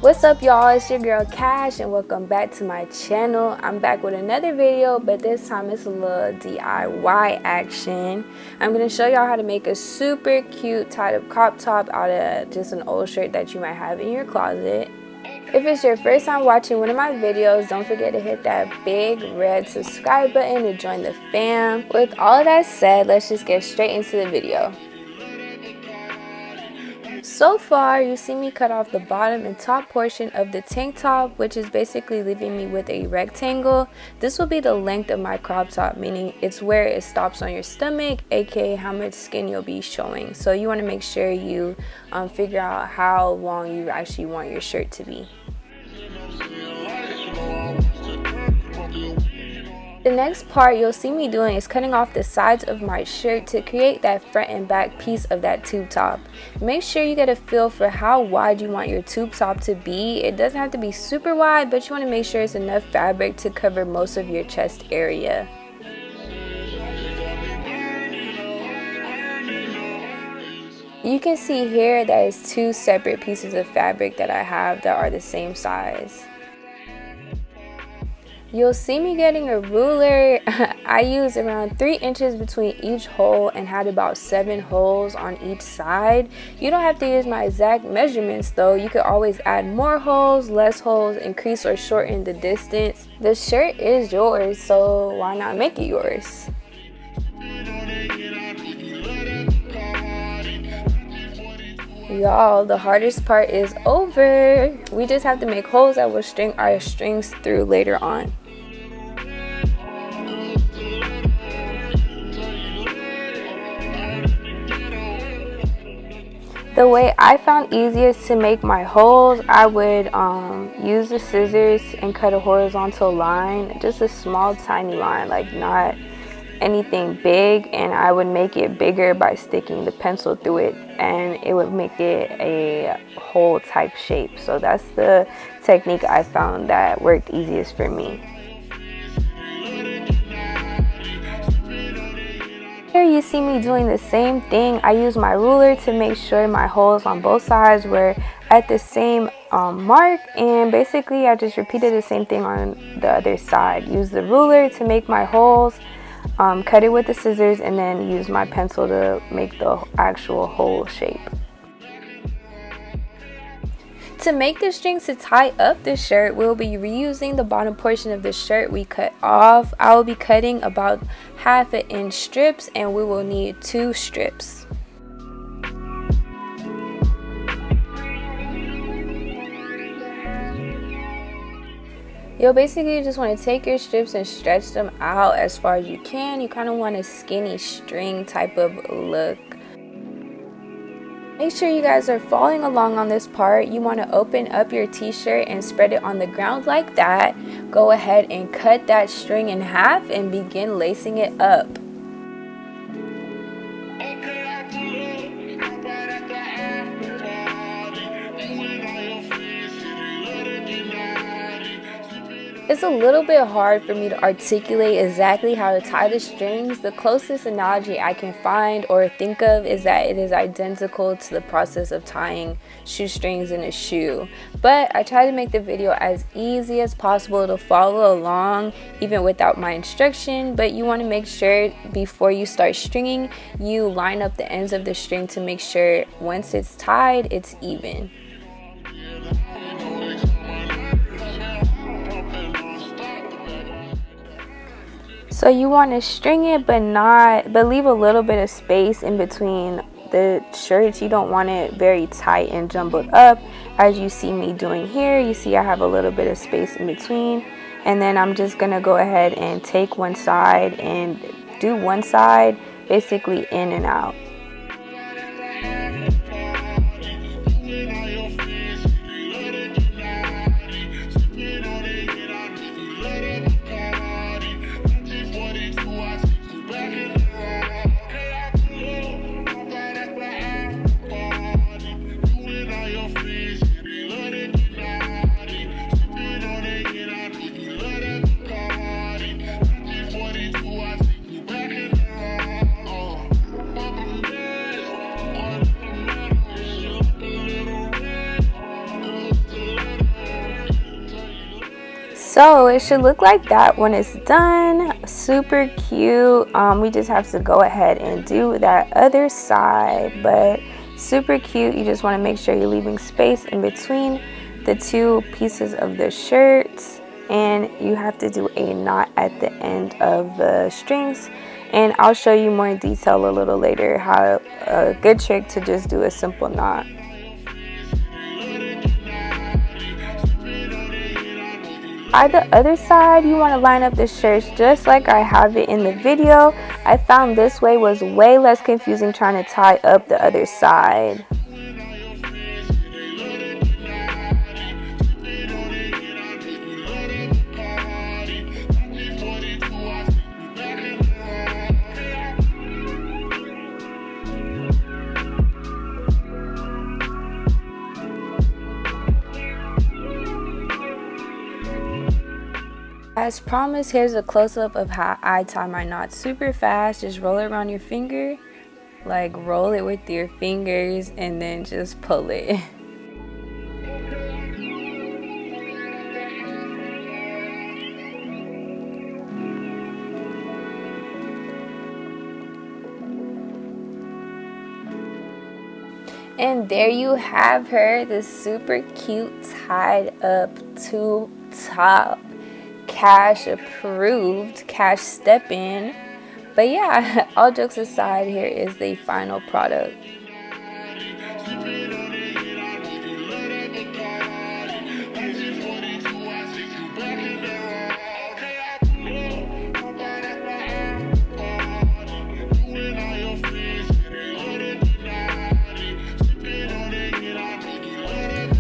What's up, y'all? It's your girl Cash and welcome back to my channel. I'm back with another video, but this time it's a little DIY action. I'm going to show y'all how to make a super cute tied up crop top out of just an old shirt that you might have in your closet. If it's your first time watching one of my videos, don't forget to hit that big red subscribe button to join the fam. With all of that said, let's just get straight into the video. So far, you see me cut off the bottom and top portion of the tank top, which is basically leaving me with a rectangle. This will be the length of my crop top, meaning it's where it stops on your stomach, aka how much skin you'll be showing. So you want to make sure you figure out how long you actually want your shirt to be. The next part you'll see me doing is cutting off the sides of my shirt to create that front and back piece of that tube top. Make sure you get a feel for how wide you want your tube top to be. It doesn't have to be super wide, but you want to make sure it's enough fabric to cover most of your chest area. You can see here that it's two separate pieces of fabric that I have that are the same size. You'll see me getting a ruler. I used around 3 inches between each hole and had about 7 holes on each side. You don't have to use my exact measurements though. You could always add more holes, less holes, increase or shorten the distance. The shirt is yours, so why not make it yours? Y'all, the hardest part is over. We just have to make holes that will string our strings through later on. The way I found easiest to make my holes, I would use the scissors and cut a horizontal line, just a small tiny line, like not anything big, and I would make it bigger by sticking the pencil through it, and it would make it a hole type shape. So that's the technique I found that worked easiest for me. Here you see me doing the same thing. I use my ruler to make sure my holes on both sides were at the same mark, and basically I just repeated the same thing on the other side. Use the ruler to make my holes, cut it with the scissors, and then use my pencil to make the actual hole shape. To make the strings to tie up the shirt, we'll be reusing the bottom portion of the shirt we cut off. I will be cutting about 1/2 inch strips, and we will need 2 strips. You'll basically just want to take your strips and stretch them out as far as you can. You kind of want a skinny string type of look. Make sure you guys are following along on this part. You want to open up your t-shirt and spread it on the ground like that. Go ahead and cut that string in half and begin lacing it up. It's a little bit hard for me to articulate exactly how to tie the strings. The closest analogy I can find or think of is that it is identical to the process of tying shoestrings in a shoe. But I try to make the video as easy as possible to follow along, even without my instruction. But you want to make sure before you start stringing, you line up the ends of the string to make sure once it's tied, it's even. So you want to string it, but leave a little bit of space in between the shirts. You don't want it very tight and jumbled up, as you see me doing here. You see I have a little bit of space in between, and then I'm just gonna go ahead and take one side and do one side basically in and out. So it should look like that when it's done. Super cute. We just have to go ahead and do that other side, but super cute. You just want to make sure you're leaving space in between the two pieces of the shirt, and you have to do a knot at the end of the strings, and I'll show you more in detail a little later how a good trick to just do a simple knot. By the other side, you want to line up the shirts just like I have it in the video. I found this way was way less confusing trying to tie up the other side. As promised, here's a close-up of how I tie my knot super fast. Just roll it around your finger, like roll it with your fingers, and then just pull it. And there you have her, the super cute tied up tube top. Cash approved, cash step in. But yeah, all jokes aside, here is the final product.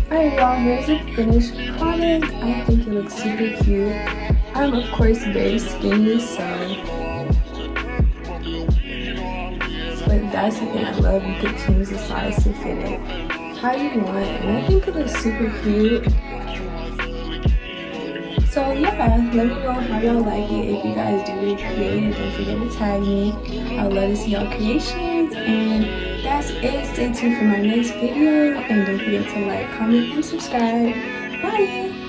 Alright y'all, here's the finished product. I think it looks super cute. I'm of course very skinny, but that's the thing I love. You could change the size to fit it how you want, and I think it looks super cute. So yeah, let me know how y'all like it. If you guys do recreate it, don't forget to tag me. I'd love to see y'all creations, and that's it. Stay tuned for my next video, and don't forget to like, comment, and subscribe. Bye!